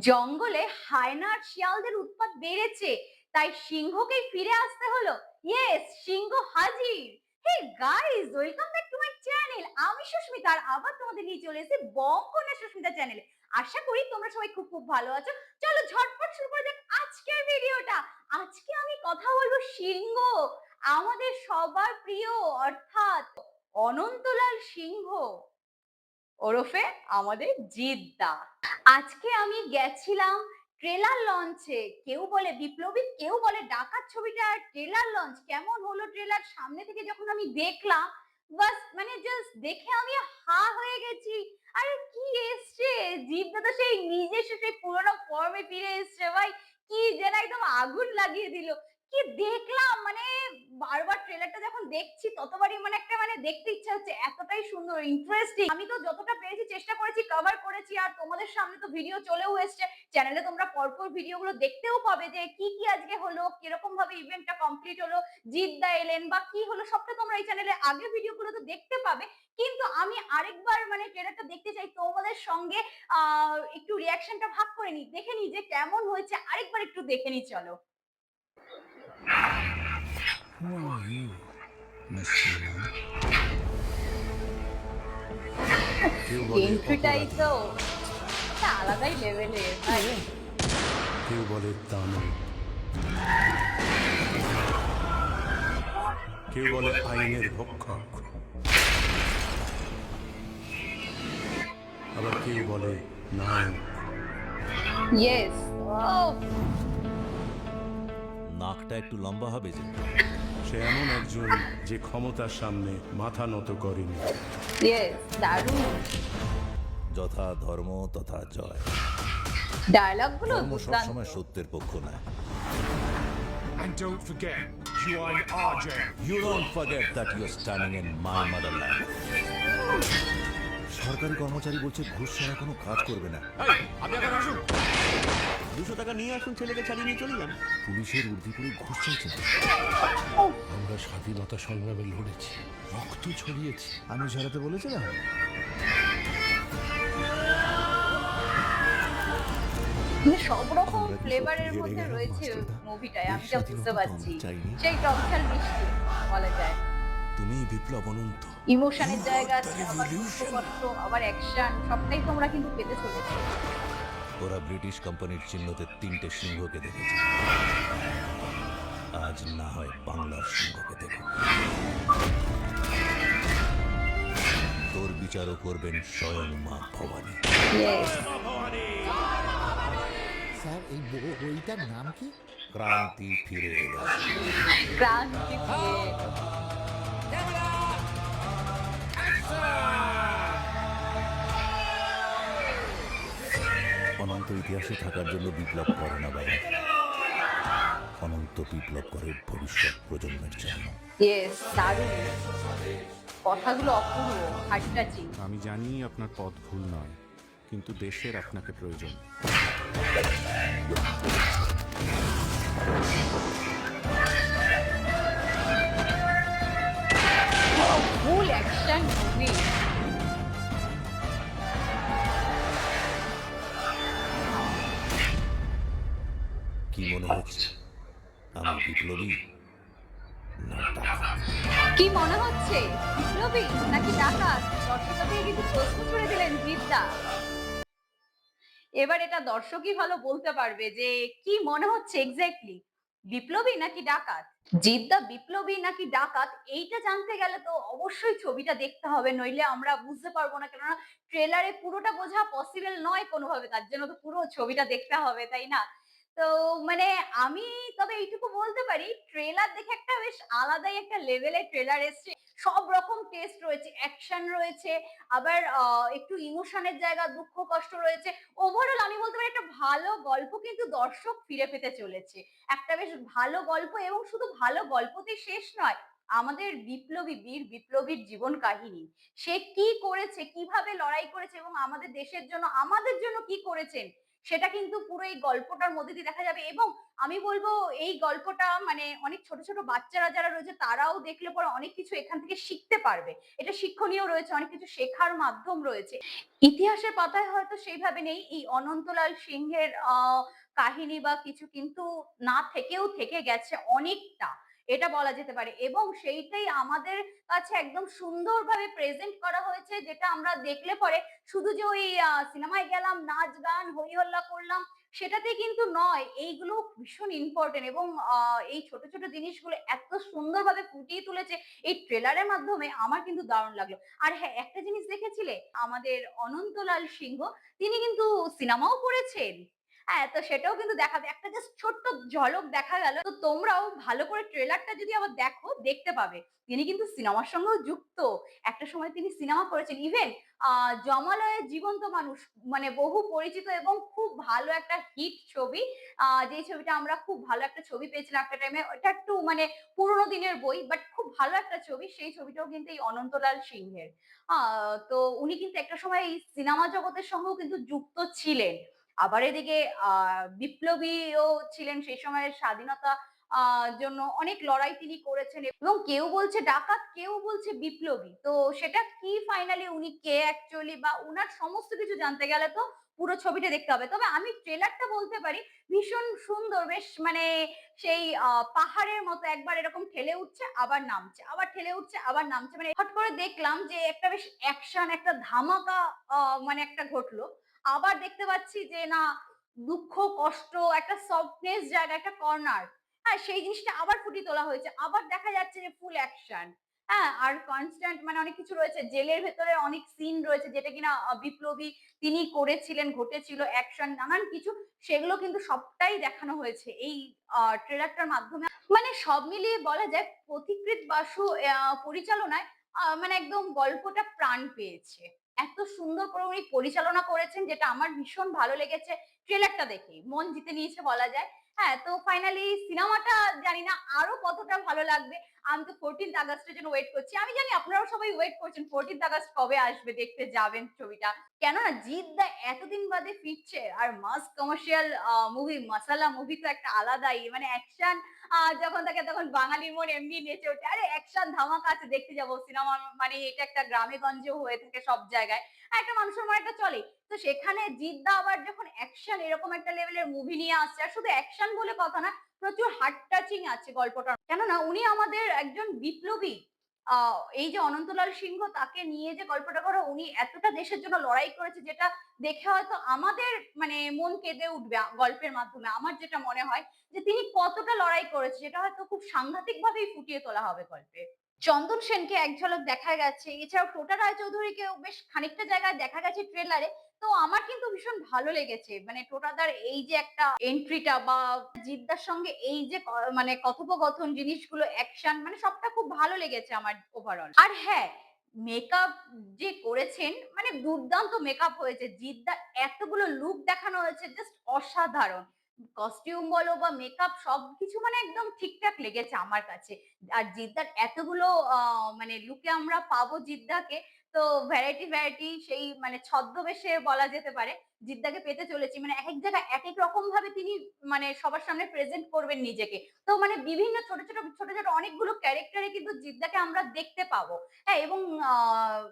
জঙ্গলে হায়না আর শিয়ালদের উৎপাত বেড়েছে, তাই সিংহকেই ফিরে আসতে হলো। ইয়েস, সিংহ হাজির। Hey guys, welcome back to my channel. আমি সুস্মিতা আর আবার তোমাদের নিয়ে চলে এসেছি বঙ্কনা সুস্মিতা চ্যানেলে। আশা করি তোমরা সবাই খুব খুব ভালো আছো। চলো ঝটপট শুরু করে যাক আজকের ভিডিওটা। আজকে আমি কথা বলবো সিংহ, আমাদের সবার প্রিয়, অর্থাৎ অনন্তলাল সিংহ ওরফে আমাদের জিদ্দা। আজকে আমি গেছিলাম ট্রেলার লঞ্চে। কেউ বলে বিপ্লবী, কেউ বলে ডাকাত ছবিটার ট্রেলার লঞ্চ। কেমন হলো ট্রেলার, সামনে থেকে যখন আমি দেখলাম, বাস মানে জাস্ট দেখে আমি হা হয়ে গেছি। আরে কি এসছে, জিদ্দা তো সেই নিজস্ব সেই পুরোনো ফর্মে ফিরে এসছে ভাই। কি যেন একদম আগুন লাগিয়ে দিল। কি দেখলাম মানে, বারবার ট্রেলারটা যখন দেখছি ততবারই মানে একটা মানে দেখতে ইচ্ছা হচ্ছে, এতটাই সুন্দর ইন্টারেস্টিং। আমি তো যতটা পেরেছি চেষ্টা করেছি, কভার করেছি, আর তোমাদের সামনে তো ভিডিও চলেও এসছে। চ্যানেলে তোমরা পরপর ভিডিওগুলো দেখতেও পাবে যে কি কি আজকে হলো, কিরকম ভাবে ইভেন্টটা কমপ্লিট হলো, জিদ্দা এলেন বা কি হলো, সবটা তোমরা এই চ্যানেলে আগে ভিডিওগুলো তো দেখতে পাবে। কিন্তু আমি আরেকবার মানে ট্রেলারটা দেখতে চাই তোমাদের সঙ্গে, একটু রিয়াকশনটা ভাগ করে নি, দেখে নি যে কেমন হয়েছে, আরেকবার একটু দেখে নি চলো। Who are you, Mr. Man? এন্ট্রিটাই তো একটা আলাদাই লেভেলের ভাই। কেউ বলে দানব, কেউ বলে আইনের ভক্ষক, আবার কেউ বলে নায়ক। ইয়েস। নাকটা একটু লম্বা হবে যে। সে এমন একজন যে ক্ষমতার সামনে মাথা নত করেনি। ইয়েস, দারুণ। যথা ধর্ম তথা জয়। ডায়লগগুলো ধর্ম দুর্দান্ত। সবসময় সত্যের পক্ষ নেয়। And don't forget, you are in our jail. You don't forget that you are standing in my motherland. সরকারি কর্মচারী বলছে ঘুষ ছাড়া কোনো কাজ করবে না। আপনি এখন আসুন। 200 টাকা নিয়ে আসুন, ছেলেকে ছাড়িয়ে নিয়ে চলে যান। পুলিশের উর্দিপুরে ঘুষ চাইছে। আমরা স্বাধীনতা সংগ্রামে লড়েছি, রক্ত ছড়িয়েছি। আমি ঝরাতে বলেছিলাম। মানে সব রকম আমরা কি ফ্লেভারের সত্যি মধ্যে হেরে গেলাম, রয়েছে মাস্টারদা? মুভিটায়, আমি এই যা বুঝতে স্বাধীনতা তো পারছি। আমরা চাইনি। সেই টকঝাল মিষ্টি বলা যায়। তুমি বিপ্লব অনন্ত। ইমোশনের জায়গা আছে, আবার দুঃখ কষ্ট, আবার অ্যাকশন, সবটাই তোমরা কিন্তু পেতে চলেছো। ওরা ব্রিটিশ কোম্পানির চিহ্নতে 3টে সিংহকে দেখেছে। আজ না হয় বাংলার সিংহকে দেখো। তোর বিচারও করবেন স্বয়ং মা ভবানী। ইয়েস। স্যার এই বইটার নাম কি? ক্রান্তি ফিরে এলো। ক্রান্তি ফিরে। অনন্ত ইতিহাসে থাকার জন্য বিপ্লব করে না বাবা, অনন্ত বিপ্লব করে ভবিষ্যৎ প্রজন্মের জন্য। ইয়েস, দারুণ। কথাগুলো অপূর্ব, হার্টটাচিং। আমি জানি আপনার পথ ভুল নয়, কিন্তু দেশের আপনাকে প্রয়োজন। ফুল অ্যাকশন মুভি। কি মনে হচ্ছে আমি বিপ্লবী না ডাকাত? কি মনে হচ্ছে, বিপ্লবী নাকি ডাকাত? দর্শকদের থেকে কিন্তু প্রশ্ন ছুড়ে দিলেন জিদ্দা। এবার এটা দর্শকই ভালো বলতে পারবে যে কি মনে হচ্ছে এক্স্যাক্টলি, বিপ্লবী নাকি ডাকাত। জিদ্দা বিপ্লবী নাকি ডাকাত, এইটা জানতে গেলে তো অবশ্যই ছবিটা দেখতে হবে, নইলে আমরা বুঝতে পারবো না। কেননা ট্রেলারে পুরোটা বোঝা পসিবল নয় কোনোভাবে, তার জন্য তো পুরো ছবিটা দেখতে হবে, তাই না? তো মানে আমি তবে এইটুকু বলতে পারি, ট্রেলার দেখে একটা বেশ আলাদাই একটা লেভেলের ট্রেলার এসছে। সব রকম টেস্ট রয়েছে, অ্যাকশন রয়েছে, আবার একটু ইমোশনের জায়গা, দুঃখ কষ্ট রয়েছে। ওভারঅল আমি বলতে পারি একটা ভালো গল্প কিন্তু দর্শক ফিরে পেতে চলেছে। একটা বেশ ভালো গল্প, এবং শুধু ভালো গল্পতেই শেষ নয়, আমাদের বিপ্লবী বীর বিপ্লবীর জীবন কাহিনী, সে কি করেছে, কিভাবে লড়াই করেছে, এবং আমাদের দেশের জন্য, আমাদের জন্য কি করেছেন, সেটা কিন্তু পুরো এই গল্পটার মধ্যে দিয়ে দেখা যাবে। এবং আমি বলবো এই গল্পটা মানে অনেক ছোট ছোট বাচ্চারা যারা রয়েছে তারাও দেখলে পরে অনেক কিছু এখান থেকে শিখতে পারবে। এটা শিক্ষণীয় রয়েছে, অনেক কিছু শেখার মাধ্যম রয়েছে। ইতিহাসের পাতায় হয়তো সেইভাবে নেই এই অনন্তলাল সিংহের কাহিনী বা কিছু, কিন্তু না থেকেও থেকে গেছে অনেকটা, এটা বলা যেতে পারে। এবং সেইটাই আমাদের কাছে একদম সুন্দরভাবে প্রেজেন্ট করা হয়েছে, যেটা আমরা দেখলে পরে শুধু যে ওই সিনেমায় গেলাম, নাচ গান হই হল্লা করলাম, সেটাতে কিন্তু নয়। এইগুলো ভীষণ ইম্পর্টেন্ট। এবং এই ছোট ছোট জিনিসগুলো এত সুন্দরভাবে ফুটিয়ে তুলেছে এই ট্রেলারের মাধ্যমে, আমার কিন্তু দারুণ লাগলো। আর হ্যাঁ, একটা জিনিস দেখেছিলে, আমাদের অনন্তলাল সিংহ তিনি কিন্তু সিনেমাও করেছেন। হ্যাঁ, তো সেটাও কিন্তু দেখাবে, একটা জাস্ট ছোট্ট ঝলক দেখা গেল। তো তোমরাও ভালো করে ট্রেলারটা যদি আবার দেখো, দেখতে পাবে তিনি কিন্তু সিনেমার সঙ্গেও যুক্ত। একটা সময় তিনি সিনেমা করেছেন, ইভেন জমালয়ের জীবন্ত মানুষ, মানে বহু পরিচিত এবং খুব ভালো একটা হিট ছবি। যে ছবিটা আমরা খুব ভালো একটা ছবি পেয়েছিলাম একটা টাইমে, ওটা একটু মানে পুরোনো দিনের বই, বাট খুব ভালো একটা ছবি। সেই ছবিটাও কিন্তু এই অনন্তলাল সিংহের। তো উনি কিন্তু একটা সময় এই সিনেমা জগতের সঙ্গেও কিন্তু যুক্ত ছিলেন। আবার এদিকে বিপ্লবীও ছিলেন সেই সময়ের স্বাধীনতা জন্য অনেক লড়াই তিনি করেছেন। এবং কেউ বলছে ডাকাত, কেউ বলছে বিপ্লবী। তো সেটা কি ফাইনালি উনি কে অ্যাকচুয়ালি, বা উনার সমস্ত কিছু জানতে গেলে তো পুরো ছবিটা দেখতে হবে। তবে আমি ট্রেলারটা বলতে পারি ভীষণ সুন্দর, বেশ মানে সেই পাহাড়ের মতো একবার এরকম ঠেলে উঠছে আবার নামছে, আবার ঠেলে উঠছে আবার নামছে, মানে হঠাৎ করে দেখলাম যে একটা বেশ অ্যাকশন, একটা ধামাকা মানে একটা ঘটলো। আবার দেখতে পাচ্ছি যে না, দুঃখ কষ্ট, একটা সফটনেস জায়গা, একটা কর্নার, হ্যাঁ সেই জিনিসটা আবার ফুটিয়ে তোলা হয়েছে। আবার দেখা যাচ্ছে যে ফুল অ্যাকশন, হ্যাঁ আর কনস্ট্যান্ট মানে অনেক কিছু রয়েছে। জেলের ভেতরে অনেক সিন রয়েছে যেটা কিনা বিপ্লবী তিনি করেছিলেন, ঘটেছিল অ্যাকশন নানান কিছু, সেগুলো কিন্তু সবটাই দেখানো হয়েছে এই ট্রেলারটার মাধ্যমে। মানে সব মিলিয়ে বলা যায় পথিকৃৎ বাসু পরিচালনায় মানে একদম গল্পটা প্রাণ পেয়েছে। এত সুন্দর করে উনি পরিচালনা করেছেন, যেটা আমার ভীষণ ভালো লেগেছে ট্রেলারটা দেখে, মন জিতে নিয়েছে বলা যায়। হ্যাঁ, তো ফাইনালি সিনেমাটা জানি না আরো কতটা ভালো লাগবে। আমি তো 14th আগস্টের জন্য ওয়েট করছি। আমি জানি আপনারাও সবাই ওয়েট করছেন 14th আগস্ট কবে আসবে, দেখতে যাবেন ছবিটা। কেননা জিৎ দা এতদিন বাদে ফিরছে, আর মাস কমার্শিয়াল মুভি মাসালা মুভি তো একটা আলাদাই, মানে অ্যাকশন যখন থাকে তখন বাঙালির মন এমনি নেচে ওঠে, আরে অ্যাকশন ধামাকা আছে দেখতে যাবো। সিনেমা মানে এটা একটা গ্রামে গঞ্জেও হয়ে থাকে সব জায়গায়, একটা মানুষের মনে একটা চলে। তো সেখানে জিদ্দা আবার যখন অ্যাকশন এরকম একটা লেভেলের মুভি নিয়ে আসছে, আর শুধু অ্যাকশন বলে কথা না, প্রচুর হার্ট টাচিং আছে গল্পটা। কেননা উনি আমাদের একজন বিপ্লবী। এই যে অনন্তলাল সিংহ, তাকে নিয়ে যে গল্পটা করা, উনি এতটা দেশের জন্য লড়াই করেছে, যেটা দেখে হয়তো আমাদের মানে মন কেঁদে উঠবে গল্পের মাধ্যমে। আমার যেটা মনে হয় যে তিনি কতটা লড়াই করেছে, সেটা হয়তো খুব সাংঘাতিক ভাবেই ফুটিয়ে তোলা হবে গল্পে। চন্দন সেনকে এক ঝলক দেখা গেছে, এছাড়াও টোটা রায়চৌধুরীকেও বেশ খানিকটা জায়গায় দেখা গেছে ট্রেলারে। তো আমার কিন্তু ভীষণ ভালো লেগেছে, মানে টোটাদার এই যে একটা এন্ট্রিটা, বা জিদ্দার সঙ্গে এই যে মানে কথোপকথন জিনিসগুলো, অ্যাকশন, মানে সবটা খুব ভালো লেগেছে আমার ওভারঅল। আর হ্যাঁ, মেকআপ যে করেছেন, মানে দুর্দান্ত মেকআপ হয়েছে। জিদ্দার এতগুলো লুক দেখানো হয়েছে, জাস্ট অসাধারণ। কস্টিউম বলো বা মেকআপ, সবকিছু মানে একদম ঠিকঠাক লেগেছে আমার কাছে। আর জিদ্দার এতগুলো মানে লুকে আমরা পাবো জিদ্দাকে, তো ভ্যারাইটি ভ্যারাইটি সেই মানে ছদ্মবেশে বলা যেতে পারে জিদ্দাকে পেতে চলেছি। মানে এক এক জায়গায় এক এক রকম ভাবে তিনি মানে সবার সামনে প্রেজেন্ট করবেন নিজেকে। তো মানে বিভিন্ন ছোট ছোট ছোট ছোট অনেকগুলো ক্যারেক্টারে কিন্তু জিদ্দাকে আমরা দেখতে পাবো। হ্যাঁ, এবং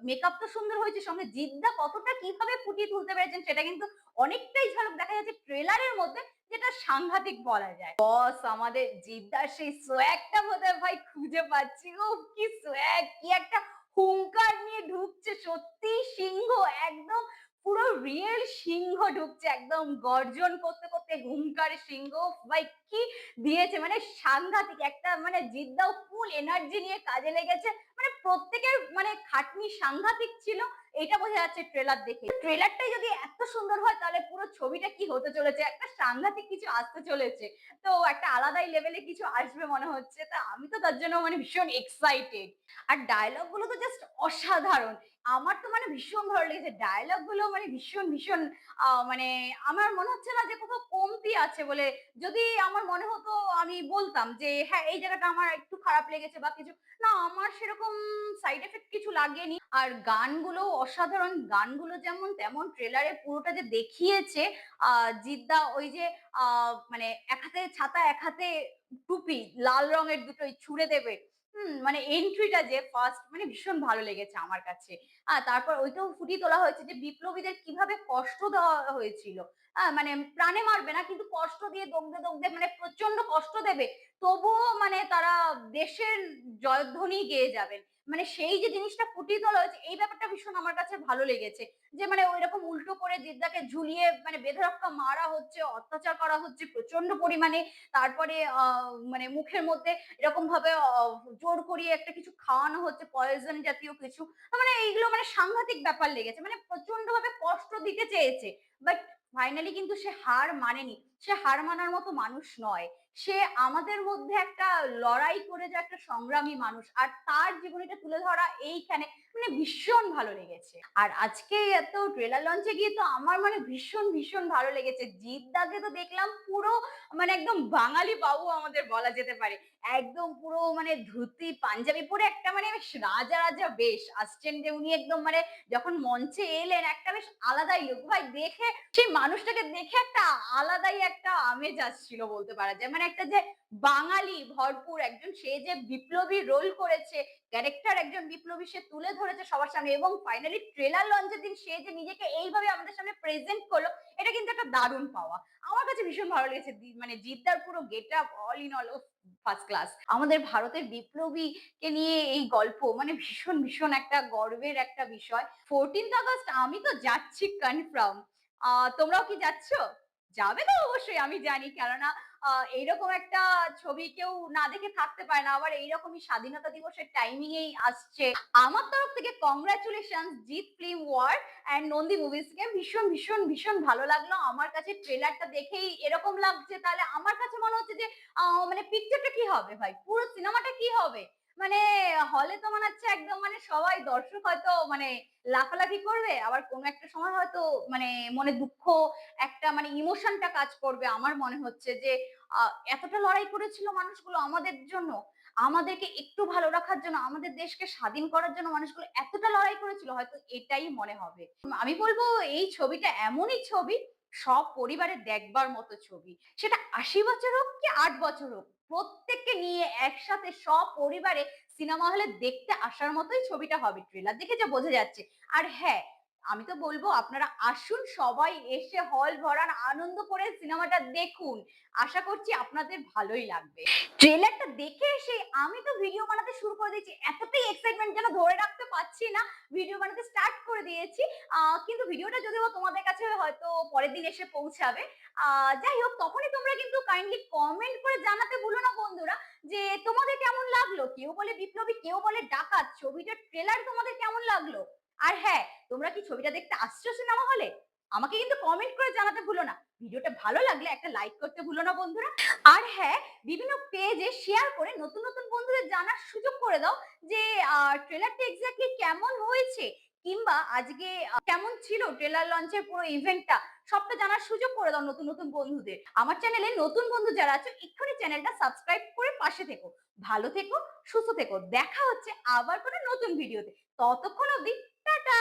মেকআপ তো সুন্দর হয়েছে, সঙ্গে জিদ্দা কতটা কিভাবে ফুটিয়ে তুলতে পেরেছেন সেটা কিন্তু অনেকটাই ঝলক দেখা যাচ্ছে ট্রেলারের মধ্যে, যেটা সাংঘাতিক বলা যায়। বস আমাদের জিদ্দার সেই সোয়াগটা বোধহয় ভাই খুঁজে পাচ্ছি। ও কি সোয়াগ, কি একটা হুঙ্কার নিয়ে ঢুকছে, সত্যি সিংহ, একদম পুরো রিয়েল সিংহ ঢুকছে, একদম গর্জন করতে করতে হুঙ্কার সিংহ। ভাই কি দিয়েছে, মানে সাংঘাতিক একটা, মানে জিদ্দাও ফুল এনার্জি নিয়ে কাজে লেগেছে। মানে প্রত্যেকের মানে খাটনি সাংঘাতিক ছিল, এটা বোঝা যাচ্ছে ট্রেলার দেখে। ট্রেলারটাই যদি এত সুন্দর হয়, তাহলে পুরো ছবিটা কি হতে চলেছে, একটা সাংঘাতিক কিছু আসতে চলেছে। তো একটা আলাদাই লেভেলে কিছু আসবে মনে হচ্ছে। তা আমি তো তার জন্য মানে ভীষণ এক্সাইটেড। আর ডায়লগ গুলো তো জাস্ট অসাধারণ। আমার তো মানে ভীষণ ভালো লেগেছে ডায়লগ গুলো, মানে ভীষণ ভীষণ মানে আমার মনে হচ্ছে না যে কোথাও কমতি আছে বলে। যদি আমার মনে হতো আমি বলতাম যে হ্যাঁ এই জায়গাটা আমার একটু খারাপ লেগেছে বা কিছু, না আমার সেরকম সাইড এফেক্ট কিছু লাগেনি। আর গানগুলো অসাধারণ, গানগুলো যেমন তেমন, ট্রেলারে পুরোটা যে দেখিয়েছে জিদ্দা ওই যে মানে এক হাতে ছাতা এক হাতে টুপি, লাল রঙের দুটোই ছুড়ে দেবে। মানে এন্ট্রিটা যে ফার্স্ট মানে ভীষণ ভালো লেগেছে আমার কাছে। তারপর ওইটাও ফুটিয়ে তোলা হয়েছে যে বিপ্লবীদের কিভাবে কষ্ট দেওয়া হয়েছিল। মানে প্রাণে মারবে না, কিন্তু কষ্ট দিয়ে দগ্ধে দগ্ধে মানে প্রচন্ড কষ্ট দেবে। তবুও মানে তারা দেশের জয়ধ্বনি গেয়ে যাবেন। মানে সেই যে জিনিসটা ফুটিয়ে তোলা হয়েছে, এই ব্যাপারটা ভীষণ আমার কাছে ভালো লেগেছে। যে মানে ঐরকম উল্টো করে জিদ্দাকে ঝুলিয়ে মানে বেধড়ক মারা হচ্ছে, অত্যাচার করা হচ্ছে প্রচন্ড পরিমাণে। তারপরে মানে মুখের মধ্যে এরকম ভাবে জোর করিয়ে একটা কিছু খাওয়ানো হচ্ছে, পয়জন জাতীয় কিছু। মানে এইগুলো মানে সাংঘাতিক ব্যাপার লেগেছে। মানে প্রচন্ড ভাবে কষ্ট দিতে চেয়েছে। বাট ফাইনালি কিন্তু সে হার মানেনি। সে হার মানার মতো মানুষ নয়। সে আমাদের মধ্যে একটা লড়াই করে যে একটা সংগ্রামী মানুষ, আর তার জীবনীটা তুলে ধরা এইখানে মানে ভীষণ ভালো লেগেছে। আর আজকে এত ট্রেলার লঞ্চে গিয়ে তো আমার মানে ভীষণ ভীষণ ভালো লেগেছে। জিদ্দাকে তো দেখলাম পুরো মানে একদম বাঙালি বাবু আমাদের বলা যেতে পারে। একদম পুরো মানে ধুতি পাঞ্জাবি পরে একটা মানে বেশ রাজা রাজা বেশ আসছেন, যে উনি একদম মানে যখন মঞ্চে এলেন একটা বেশ আলাদাই লুক। ভাই দেখে সেই মানুষটাকে দেখে একটা আলাদাই একটা আমেজ আসছিল বলতে পারা যায়। মানে একটা যে বাঙালি ভরপুর একজন, সে যে বিপ্লবী রোল করেছে, ক্যারেক্টার একজন বিপ্লবী সে তুলে ধরেছে সবার সামনে, এবং ফাইনালি ট্রেলার লঞ্চের দিন সে যে নিজেকে এইভাবে আমাদের সামনে প্রেজেন্ট করলো, এটা কিন্তু একটা দারুণ পাওয়া। আমার কাছে ভীষণ ভালো লেগেছে। মানে জিদ্দার পুরো get up all in all first class. আমাদের ভারতের বিপ্লবীকে নিয়ে এই গল্প মানে ভীষণ ভীষণ একটা গর্বের একটা বিষয়। 14th আগস্ট আমি তো যাচ্ছি কনফার্ম। তোমরাও কি যাচ্ছ? যাবে তো অবশ্যই আমি জানি, কেননা এইরকম একটা ছবি কেউ না দেখে থাকতে পারে না, আবার এইরকমই স্বাধীনতা দিবসের টাইমিং এই আসছে। আমার তরফ থেকে congratulation Jeet film world and Nandi movies কে। ভীষণ ভীষণ ভীষণ ভালো লাগলো আমার কাছে। ট্রেলারটা দেখেই এরকম লাগছে, তাহলে আমার কাছে মনে হচ্ছে যে মানে পিকচারটা কি হবে ভাই, পুরো সিনেমাটা কি হবে। মানে হলে তো মনে হচ্ছে একদম মানে সবাই দর্শক হয়তো মানে লাফালাফি করবে, আবার কোনো একটা সময় হয়তো মানে মনে দুঃখ একটা মানে ইমোশনটা কাজ করবে। আমার মনে হচ্ছে যে এতটা লড়াই করেছিল মানুষগুলো আমাদের জন্য, আমাদেরকে একটু ভালো রাখার জন্য, আমাদের দেশকে স্বাধীন করার জন্য মানুষগুলো এতটা লড়াই করেছিল, হয়তো এটাই মনে হবে। আমি বলবো এই ছবিটা এমনই ছবি সব পরিবারে দেখবার মতো ছবি। সেটা ৮০ বছর হোক কি ৮ বছর হোক, প্রত্যেককে নিয়ে একসাথে সব পরিবারে সিনেমা হলে দেখতে আসার মতোই ছবিটা হবে। ট্রেলার দেখে যা বোঝা যাচ্ছে। আর হ্যাঁ, আমি তো বলবো আপনারা আসুন, সবাই এসে হল ভরান, আনন্দ করে সিনেমাটা দেখুন। আশা করছি আপনাদের ভালোই লাগবে। ট্রেলারটা দেখে এসে আমি তো ভিডিও বানাতে শুরু করে দিয়েছি। এতটাই এক্সাইটমেন্ট যেন ধরে রাখতে পারছি না, ভিডিও বানাতে স্টার্ট করে দিয়েছি। কিন্তু ভিডিওটা যদিও তোমাদের কাছে হয়তো পরের দিন এসে পৌঁছাবে। যাই হোক, তখনই তোমরা কিন্তু কাইন্ডলি কমেন্ট করে জানাতে ভুলো না বন্ধুরা, যে তোমাদের কেমন লাগলো। কেউ বলে বিপ্লবী, কেউ বলে ডাকাত, ছবিটার ট্রেলার তোমাদের কেমন লাগলো। আর হ্যাঁ, তোমরা কি ছবিটা দেখতে আসছো সিনেমা হলে? আমাকে কিন্তু কমেন্ট করে জানাতে ভুলো না। ভিডিওটা ভালো লাগলে একটা লাইক করতে ভুলো না বন্ধুরা। আর হ্যাঁ, বিভিন্ন পেজে শেয়ার করে নতুন নতুন বন্ধুদের জানার সুযোগ করে দাও যে ট্রেলারটা এক্স্যাক্টলি কেমন হয়েছে, কিংবা আজকে কেমন ছিল ট্রেলার লঞ্চের পুরো ইভেন্টটা, সবটা জানার সুযোগ করে দাও নতুন নতুন বন্ধুদের। আমার চ্যানেলে নতুন বন্ধু যারা আছে এক্ষুনি চ্যানেলটা সাবস্ক্রাইব করে পাশে থেকো। ভালো থেকো, সুস্থ থেকো। দেখা হচ্ছে আবার কোনো নতুন ভিডিওতে। ততক্ষণ অবধি টাটা।